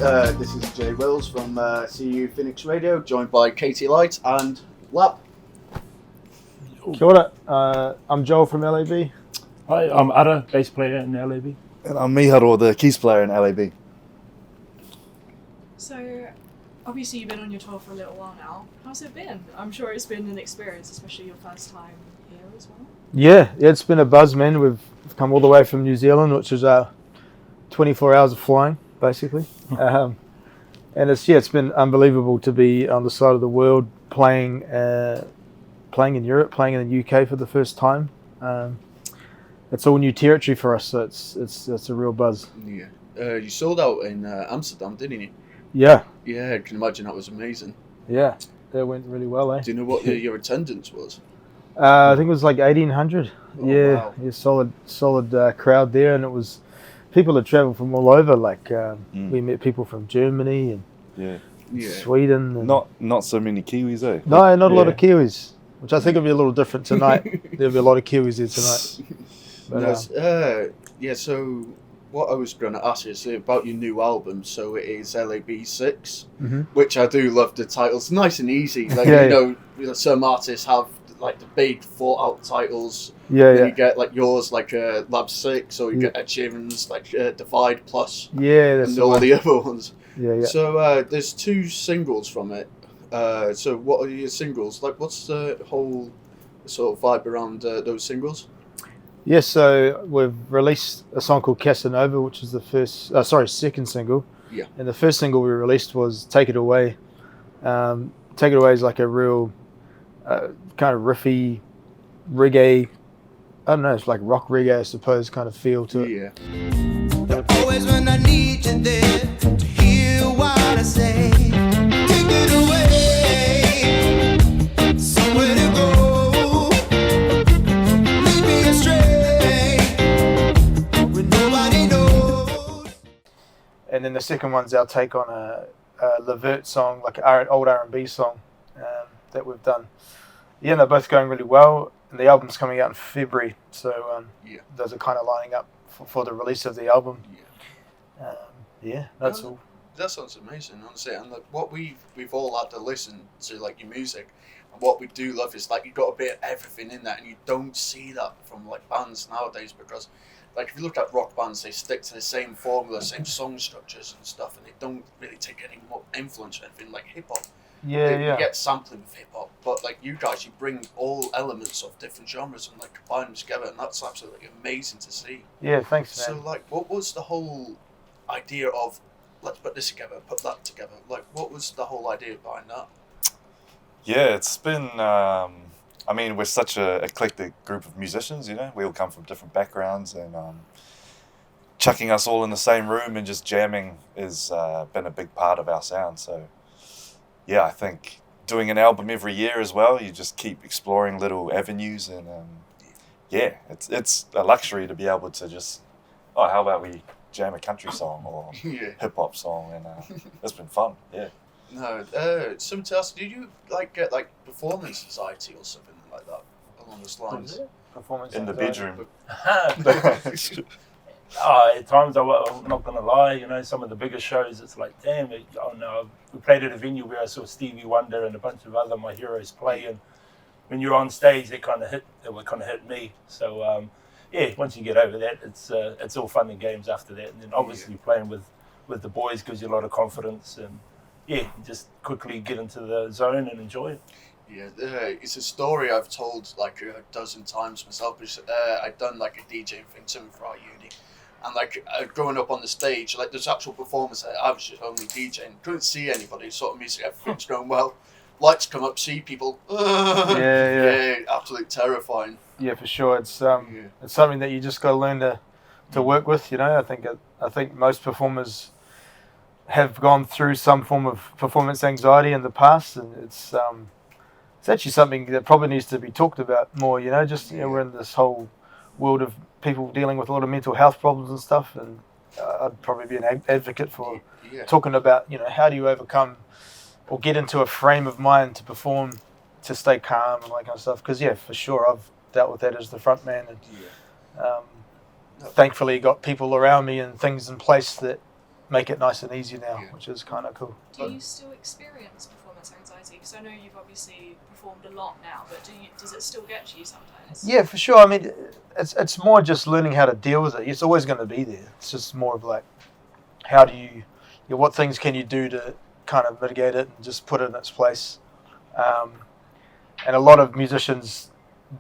This is Jay Wills from CU Phoenix Radio, joined by Katie Light and L.A.B. Kia ora. I'm Joel from L.A.B. Hi, I'm Ara, bass player in L.A.B. And I'm Miharu, the keys player in L.A.B. So, obviously you've been on your tour for a little while now. How's it been? I'm sure it's been an experience, especially your first time here as well. Yeah, it's been a buzz, man. We've come all the way from New Zealand, which is 24 hours of flying, basically. And it's been unbelievable to be on the side of the world playing in Europe, playing in the UK for the first time. It's all new territory for us, so it's a real buzz. Yeah. You sold out in Amsterdam, didn't you? Yeah. Yeah, I can imagine that was amazing. Yeah, that went really well, eh? Do you know what your attendance was? I think it was like 1,800. Oh, yeah, wow. yeah, solid crowd there, and it was people that travel from all over. Like we met people from Germany and Sweden. And Not so many Kiwis, eh? no, not a lot of Kiwis, which I think will be a little different tonight. There'll be a lot of Kiwis there tonight. But, so what I was going to ask you is about your new album. So it is L.A.B. 6, which I do love the title. It's nice and easy. Like you know, some artists have like the big thought-out titles. Then you get like yours, like L.A.B. 6, or you get Ed Sheeran's like Divide Plus. Yeah, that's and all the other ones. Yeah. So there's 2 singles from it. So what are your singles? Like, what's the whole sort of vibe around those singles? Yeah, so we've released a song called Casanova, which is the second single. Yeah. And the first single we released was Take It Away. Take It Away is like a real kind of riffy reggae, I don't know, it's like rock reggae, I suppose, kind of feel to it. Yeah. Always when I need you there to hear what I say. Take it away, somewhere to go. Lead me astray when nobody knows. And then the second one's our take on a Levert song, like an old R&B song that we've done. Yeah, they're both going really well. And the album's coming out in February, so those are kind of lining up for the release of the album. That's all. That sounds amazing, honestly. And like, what we've all had to listen to, like your music, and what we do love is like you got a bit of everything in that, and you don't see that from like bands nowadays, because like if you look at rock bands, they stick to the same formula, same song structures and stuff, and they don't really take any more influence or anything like hip hop. You get sampling with hip hop, but like you guys, you bring all elements of different genres and like combine them together, and that's absolutely amazing to see. Yeah, thanks, man. So like, what was the whole idea of let's put this together, put that together? Like, what was the whole idea behind that? Yeah, it's been. I mean, we're such a eclectic group of musicians. You know, we all come from different backgrounds, and chucking us all in the same room and just jamming has been a big part of our sound. So. Yeah, I think doing an album every year as well, you just keep exploring little avenues, and it's a luxury to be able to just, how about we jam a country song or hip hop song, and it's been fun. Yeah. No, something to ask, did you like get like performance anxiety or something like that along those lines? Performance in the bedroom. At times, I'm not going to lie, you know, some of the bigger shows, it's like, damn, we played at a venue where I saw Stevie Wonder and a bunch of other my heroes play, and when you're on stage, they would kind of hit me. So, once you get over that, it's all fun and games after that. And then obviously playing with the boys gives you a lot of confidence, and just quickly get into the zone and enjoy it. Yeah, it's a story I've told like a dozen times myself. I'd done like a DJing thing throughout uni. And like growing up on the stage, like there's actual performance. I was just only DJing, couldn't see anybody. Sort of music, everything's going well. Lights come up, see people. Absolutely terrifying. Yeah, for sure. It's something that you just got to learn to work with. You know, I think most performers have gone through some form of performance anxiety in the past, and it's actually something that probably needs to be talked about more. You know, we're in this whole world of people dealing with a lot of mental health problems and stuff, and I'd probably be an advocate for talking about, you know, how do you overcome or get into a frame of mind to perform, to stay calm and all that kind of stuff. Because for sure I've dealt with that as the front man, and thankfully got people around me and things in place that make it nice and easy now, Yeah. which is kind of cool. Do you still experience performance anxiety? Because I know you've obviously performed a lot now, but does it still get to you sometimes? Yeah, for sure. I mean, it's more just learning how to deal with it. It's always going to be there. It's just more of like, how do you what things can you do to kind of mitigate it and just put it in its place. And a lot of musicians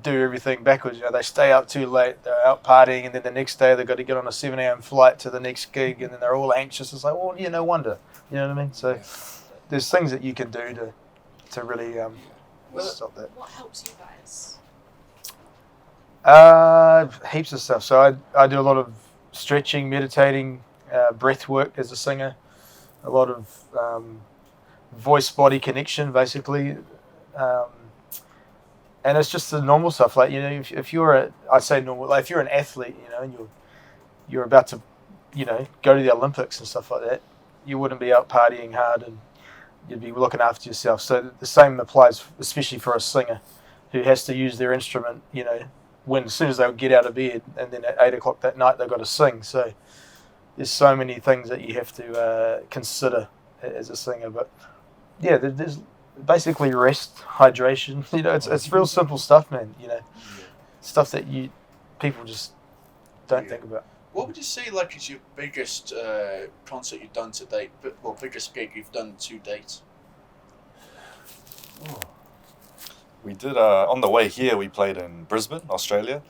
do everything backwards. You know, they stay up too late, they're out partying, and then the next day they've got to get on a 7 a.m. flight to the next gig, and then they're all anxious. It's like, well, yeah, no wonder. You know what I mean? So there's things that you can do to really stop that. What helps you guys? Heaps of stuff. So I do a lot of stretching, meditating, breath work as a singer, a lot of voice-body connection, basically. And it's just the normal stuff. Like, you know, if you're I say normal, like if you're an athlete, you know, and you're about to, you know, go to the Olympics and stuff like that, you wouldn't be out partying hard, and you'd be looking after yourself. So the same applies, especially for a singer who has to use their instrument, you know, as soon as they get out of bed, and then at 8 o'clock that night they've got to sing. So there's so many things that you have to consider as a singer. But yeah, there's basically rest, hydration. You know, it's real simple stuff, man. You know, stuff that people just don't think about. What would you say like is your biggest concert you've done to date? Well, biggest gig you've done to date? We did on the way here. We played in Brisbane, Australia.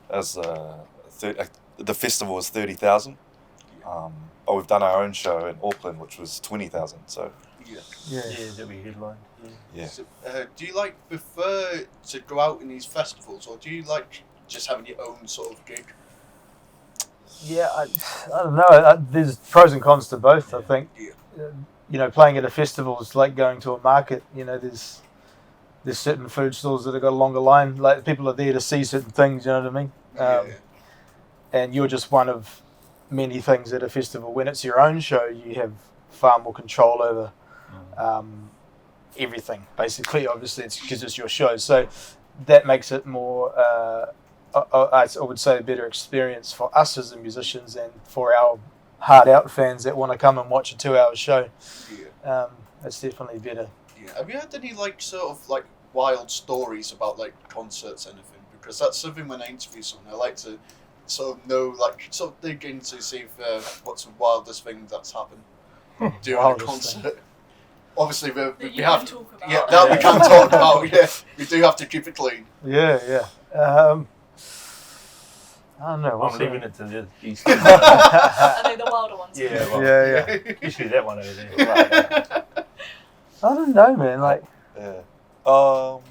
As the festival was 30,000. But we've done our own show in Auckland, which was 20,000. So Yeah, that we headlined. yeah. So, do you like prefer to go out in these festivals, or do you like just having your own sort of gig? Yeah, I don't know. There's pros and cons to both. I think. Yeah. You know, playing at a festival is like going to a market. You know, there's certain food stalls that have got a longer line. Like, people are there to see certain things. You know what I mean? And you're just one of many things at a festival. When it's your own show, you have far more control over everything. Basically, obviously, it's because it's your show. So that makes it more. I would say a better experience for us as the musicians and for our hard out fans that want to come and watch a 2-hour show. It's definitely better. Yeah. Have you had any like sort of like wild stories about like concerts, anything? Because that's something when I interview someone, I like to sort of know, like sort of dig in to see if what's the wildest thing that's happened during a Wildest concert. thing. Obviously, we You have can talk about. yeah, that we can talk about. Yeah, we do have to keep it clean. Yeah. I don't know. I'm leaving it to these. Are they the wilder ones? Yeah, well, Yeah. especially that one over there. I don't know, man. Like, Yeah. Well,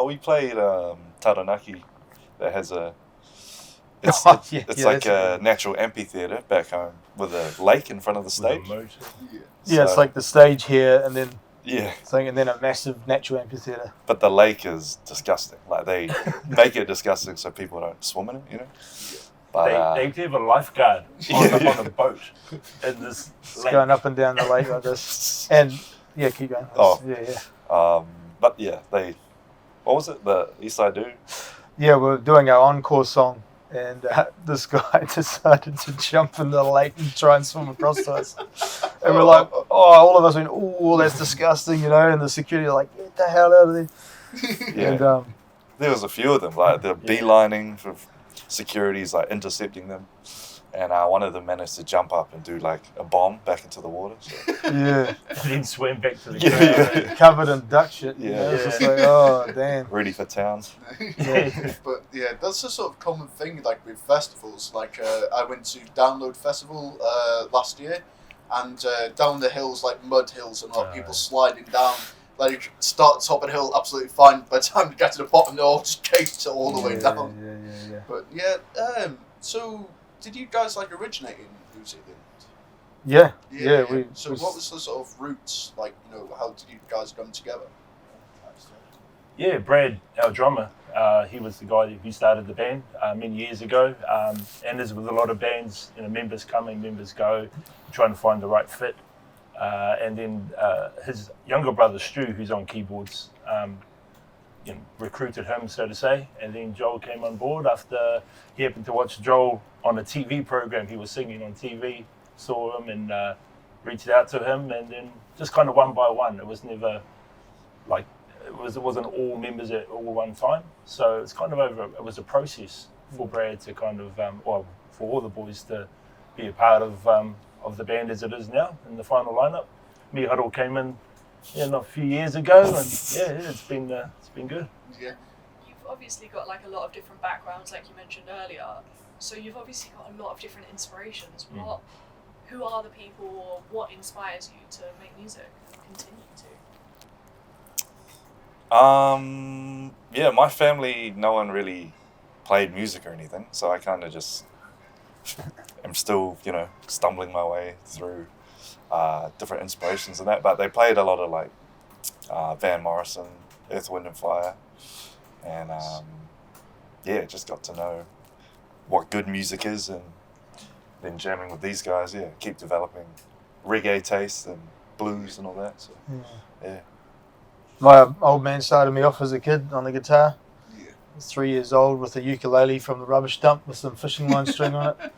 we played Taranaki. That has a. It's like a natural amphitheater back home with a lake in front of the stage. yeah, it's So- like the stage here, and then Yeah, and then a massive natural amphitheater. but the lake is disgusting. Like, they make it disgusting so people don't swim in it, you know. But They have a lifeguard on a boat in this It's lake. going up and down the lake like this, and yeah, keep going. Oh. Yeah. but yeah, what was it? The East Side Do? Yeah, we're doing our encore song, and this guy decided to jump in the lake and try and swim across to us. And we're like, all of us went, oh, that's disgusting, you know, and the security are like, get the hell out of there. Yeah. And There was a few of them. Like, they're beelining for securities, like intercepting them, and one of them managed to jump up and do like a bomb back into the water. So. yeah, And then swam back to the Yeah. crowd. covered in duck shit. You Yeah. know? It's just like, oh, damn. Ready for town. But yeah, that's a sort of common thing like with festivals. Like I went to Download Festival last year, and down the hills, like mud hills and people sliding down. Like, start at the top of the hill, absolutely fine. By the time you get to the bottom, they're all just caked all the way down. Yeah. But yeah, so did you guys like originate in New Zealand? Yeah. So what was the sort of roots, like, you know, how did you guys come together? Yeah, Brad, our drummer, he was the guy who started the band many years ago. And as with a lot of bands, you know, members come and members go, trying to find the right fit. And then his younger brother Stu, who's on keyboards, recruited him, so to say. And then Joel came on board after he happened to watch Joel on a TV program. He was singing on TV, saw him and reached out to him, and then just kind of one by one. It was never like it wasn't all members at all one time. So it's kind of it was a process for Brad to kind of or for all the boys to be a part of the band as it is now in the final lineup. Miharu came in not a few years ago, and it's been good. Yeah. You've obviously got like a lot of different backgrounds, like you mentioned earlier. So you've obviously got a lot of different inspirations. Who are the people, or what inspires you to make music and continue to? My family, no one really played music or anything, so I kind of just am still, stumbling my way through different inspirations and that. But they played a lot of like Van Morrison, Earth, Wind and Fire, and just got to know what good music is, and then jamming with these guys, keep developing reggae taste and blues and all that. So my old man started me off as a kid on the guitar. Yeah. I was 3 years old with a ukulele from the rubbish dump with some fishing line string on it,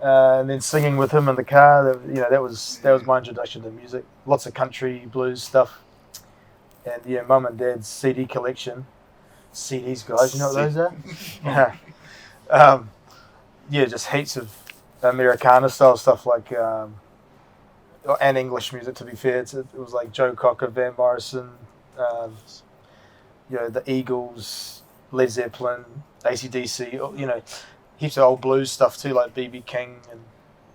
and then singing with him in the car. That was my introduction to music. Lots of country blues stuff, and mum and dad's CD collection. CDs, guys, you know what those are? Just heaps of Americana style stuff, like and English music. To be fair, it was like Joe Cocker, Van Morrison, the Eagles, Led Zeppelin, AC/DC. Heaps of old blues stuff too, like B.B. King and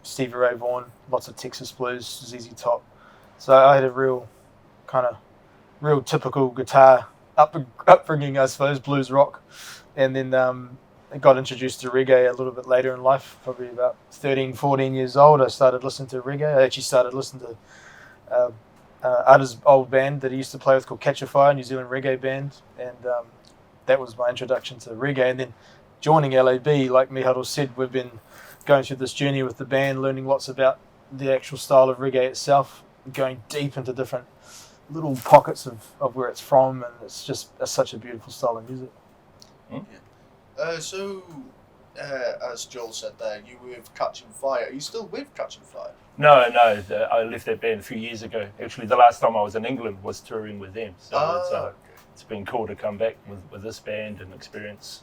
Stevie Ray Vaughan. Lots of Texas blues, ZZ Top. So I had a real typical guitar upbringing, I suppose, blues rock, and then I got introduced to reggae a little bit later in life, probably about 13, 14 years old. I started listening to reggae. I actually started listening to Ada's old band that he used to play with called Catch a Fire, New Zealand reggae band, and that was my introduction to reggae. And then joining L.A.B, like Miharu said, we've been going through this journey with the band, learning lots about the actual style of reggae itself, going deep into different little pockets of where it's from, and it's just such a beautiful style of music. As Joel said there, you were with Catching Fire. Are you still with Catching Fire? No, I left that band a few years ago. Actually, the last time I was in England was touring with them. So it's been cool to come back with this band and experience,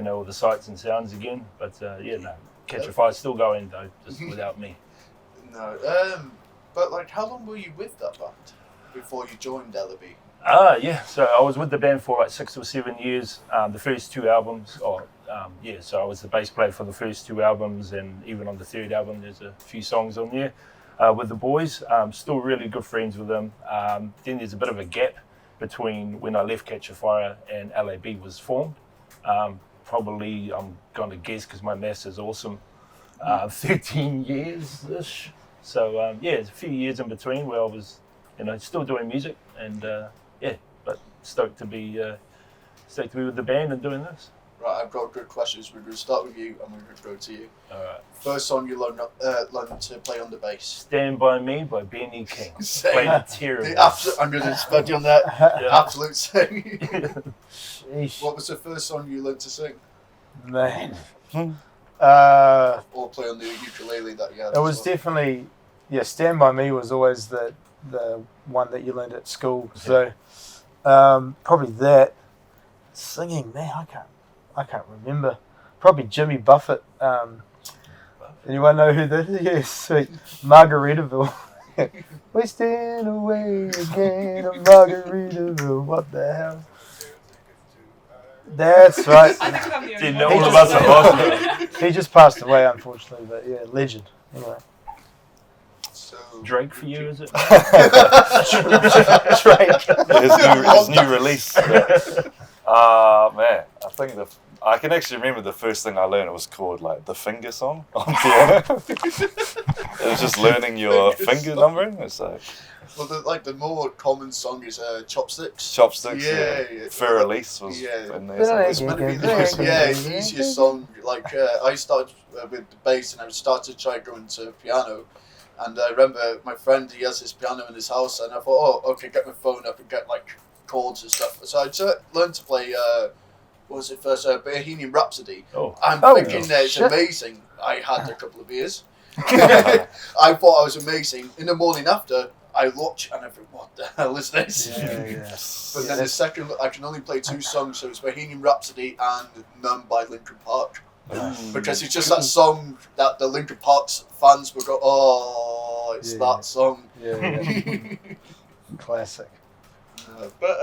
all the sights and sounds again. But Catch a Fire's still going though, just without me. No, but like, how long were you with that band before you joined L.A.B? So I was with the band for like 6 or 7 years. The first 2 albums, so I was the bass player for the first 2 albums, and even on the 3rd album, there's a few songs on there with the boys. Still really good friends with them. Then there's a bit of a gap between when I left Catch a Fire and L.A.B was formed. Probably, I'm going to guess because my maths is awesome, 13 years-ish. So, it's a few years in between where I was, still doing music, and but stoked to be with the band and doing this. Right, I've got good questions. We're going to start with you, and we're going to go to you. All right. First song you learned to play on the bass. Stand By Me by Benny King. Played it terrible. I'm going to spud you on that. Absolute sing. Sheesh. What was the first song you learned to sing? Man. Or play on the ukulele that you had? It was definitely, Stand By Me was always the one that you learned at school. So probably that. Singing, man, I can't remember. Probably Jimmy Buffett. Anyone know who that is? Yes, sweet. Margaritaville. We're staying away again in Margaritaville. What the hell? That's right. I think I'm the only Didn't one. know all about that. He just passed away, unfortunately, but legend. Anyway. So Drake for you, is it? Drake. His new release. Man, I can actually remember the first thing I learned. It was called like the finger song on piano. It was just learning your finger numbering. It's like the more common song is Chopsticks. Chopsticks. Yeah. Fur Release was in there. It's meant to be the easiest song. Like I started with the bass, and I started trying going to piano. And I remember my friend, he has his piano in his house, and I thought, get my phone up and get like chords and stuff. So I learned to play what was it first? Bohemian Rhapsody. Oh. I'm Oh, thinking that it's shit. amazing. I had a couple of beers. I thought I was amazing. In the morning after, I watch and I think, what the hell is this? Yeah. But then the second, I can only play 2 songs, so it's Bohemian Rhapsody and Numb by Linkin Park. Because it's just that song that the Linkin Park's fans will go, oh, it's that song. Yeah. Classic. But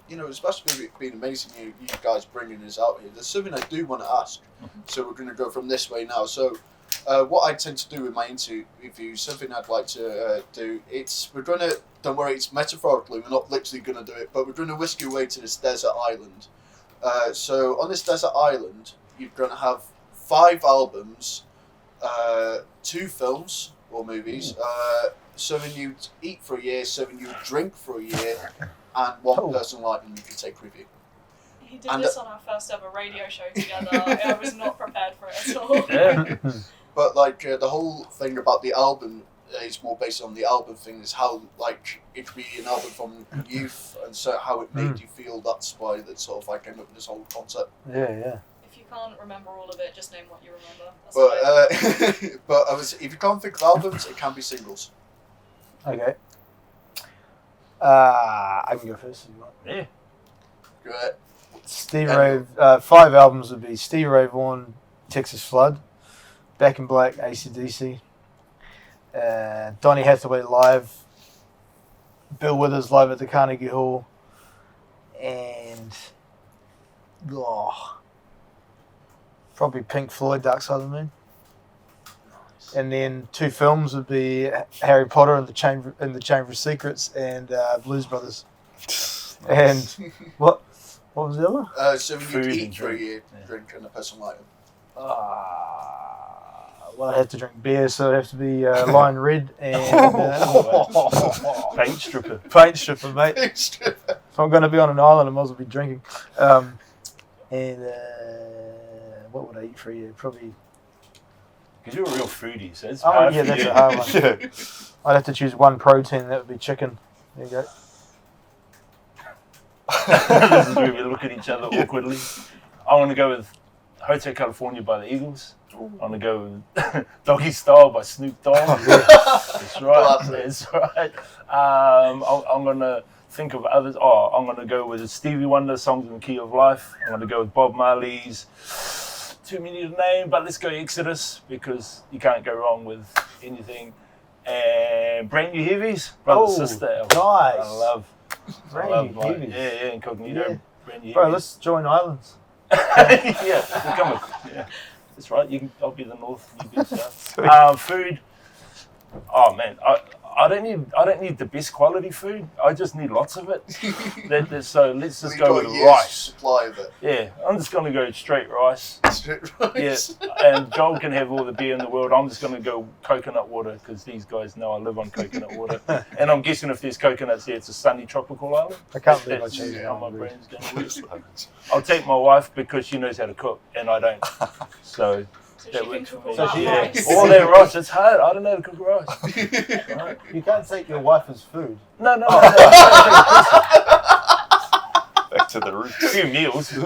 you know, especially being amazing, you guys bringing us out here. There's something I do want to ask, so we're going to go from this way now. So, what I tend to do with my interviews, something I'd like to do, don't worry, it's metaphorically, we're not literally going to do it, but we're going to whisk you away to this desert island. So on this desert island, you're going to have 5 albums, 2 films or movies, something you'd eat for a year, something you'd drink for a year, and 1 personal item you can take with you. He did this on our first ever radio show together. I was not prepared for it at all. Yeah. But like the whole thing about the album is more based on the album thing, is how like it could be an album from youth and so how it made you feel. That's why that sort of like came up with this whole concept. Yeah. If you can't remember all of it, just name what you remember. That's fine. But if you can't think of albums, it can be singles. Okay. I can go first if you want. Yeah. Great. Stevie Ray, 5 albums would be Stevie Ray Vaughan, Texas Flood, Back in Black, AC/DC, Donny Hathaway live, Bill Withers live at the Carnegie Hall, and probably Pink Floyd, Dark Side of the Moon. And then 2 films would be Harry Potter and the Chamber of Secrets and Blues Brothers. And what was the other? Something Food you'd and eat for a drink. year, drink and a personal item. Well, I'd have to drink beer, so it'd have to be Lion Red and Paint stripper. paint stripper, mate. If I'm going to be on an island, I might as well be drinking. And what would I eat for a year? Probably. Because you're a real foodie, so it's Oh, hard yeah, for that's you. a hard one. Yeah. I'd have to choose one protein. That would be chicken. There you go. This is where we look at each other awkwardly. I want to go with Hotel California by the Eagles. I want to go with Doggy Style by Snoop Dogg. That's right. That's right. I'm going to think of others. I'm going to go with Stevie Wonder, Songs in the Key of Life. I'm going to go with Bob Marley's Too Many to Name, but let's go Exodus because you can't go wrong with anything. And Brand New Heavies, brother sister. Nice. I love Brand New my- Heavies. Yeah, Incognito. Yeah. Brand New Bro, Heavies. let's join islands. Yeah, that's right. I'll be the north, you be the south. Food. Oh man, I don't need the best quality food. I just need lots of it. So let's just go with rice. Supply of it. Yeah, I'm just gonna go straight rice. Straight rice. Yeah, and Joel can have all the beer in the world. I'm just gonna go coconut water because these guys know I live on coconut water. And I'm guessing if there's coconuts there, it's a sunny tropical island. I can't believe I That's chose how my that. brain's going. I'll take my wife because she knows how to cook and I don't. So So that she can works for cook me. all that yeah. rice. All that rice, it's hard. I don't know how to cook rice. Right? You can't take your wife as food. No. Back to the roots. A few meals. This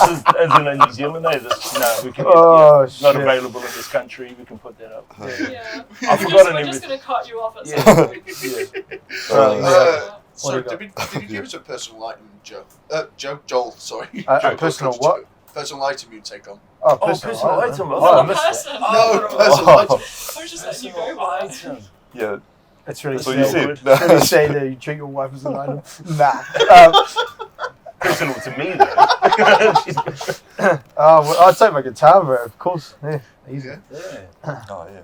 is as in New Zealand. We can. Oh, not shit. available in this country. We can put that up. Yeah. I've We're just going to cut you off at Yeah. some point. So What do you did you give us a personal item, Joe? Joel, sorry. A Joe, personal Coach what? Joe. Personal item you take on. Oh, personal item. Oh, Oh, I missed it. Person. No, personal item. I was just letting you go by. Item. Yeah, That's really that's what you sad. said. It's really sad that you treat your wife as an item. Nah. Personal to me though. Well, I'd take my guitar, bro. Of course. Yeah, easy. Yeah. Yeah. Oh yeah.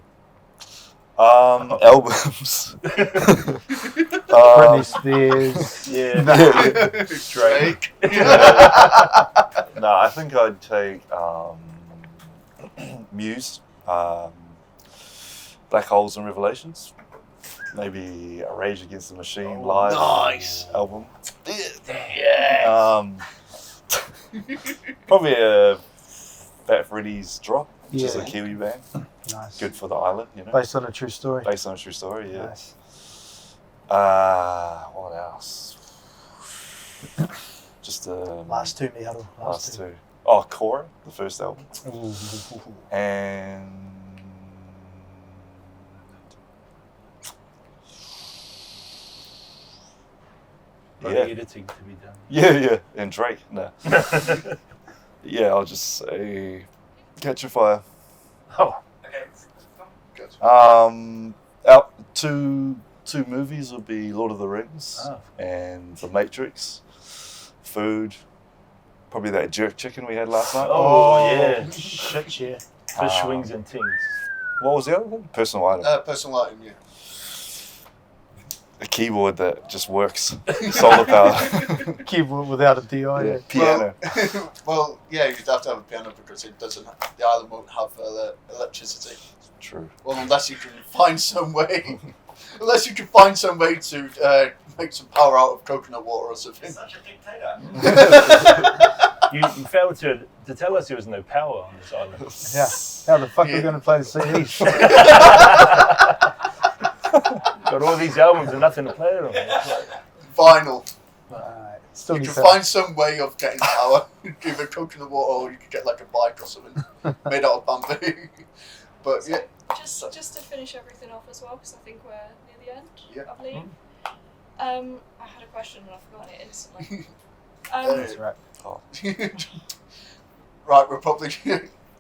Albums. Britney Spears. Yeah. Drake. No, I think I'd take Muse, Black Holes and Revelations, maybe a Rage Against the Machine live Nice. album. Yeah. Probably a Fat Freddy's Drop, which is a Yeah. Kiwi band, Nice. good for the island, you know, Based on a true story. based on a true story. Yeah. Nice. What else? Last two, Miharu. Last two. Oh, Core, the first album. Ooh. And Lot of editing to be done. yeah, and Drake. No. Yeah, I'll just say Catch a Fire. Oh, Good. Out two movies would be Lord of the Rings Oh. and The Matrix. Food, probably that jerk chicken we had last night. oh yeah. Shit, yeah. Fish wings and things. What was the other one? Personal item. Personal item, yeah. A keyboard that just works. Solar power. Keyboard without a DI. Yeah. Piano. Well, yeah, you'd have to have a piano because it doesn't. The island won't have electricity. True. Well, unless you can find some way. Unless you can find some way to make some power out of coconut water or something. Such a dictator. You failed to tell us there was no power on this island. Yeah. How the fuck are we going to play the CDs? Got all these albums and nothing to play them. Vinyl. Still You need can that. find some way of getting power. Either coconut water or you could get like a bike or something made out of bamboo. But yeah. Just to finish everything off as well, because I think we're near the end, Yeah. I believe. I had a question and I've forgotten it instantly. That's right. Right, we're probably.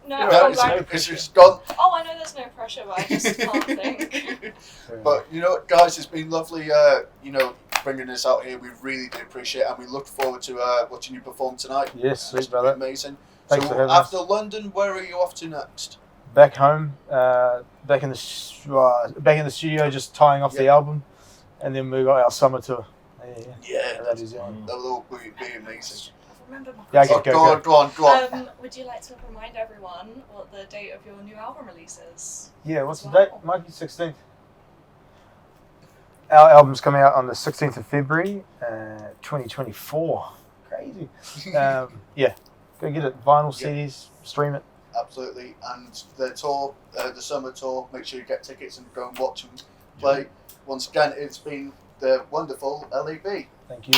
No, Yeah, oh, it's right. no It's just gone. Oh, I know there's no pressure, but I just can't think. But you know what, guys, it's been lovely. Bringing this out here, we really do appreciate it, and we look forward to watching you perform tonight. Yes, sweet It's gonna be brother. amazing. Thanks so for having after us. London, where are you off to next? Back home, back in the studio, just tying off the album, and then we got our summer tour. Yeah, That is it. that will be amazing. I've remembered my Yeah, question. Go on. Would you like to remind everyone what the date of your new album release is? Yeah, what's the date? Mikey, 16th. Our album's coming out on the 16th of February, 2024. Crazy. Yeah, go get it. Vinyl CDs, stream it. Absolutely. And the tour, the summer tour, make sure you get tickets and go and watch them play. Once again, it's been the wonderful L.A.B. Thank you.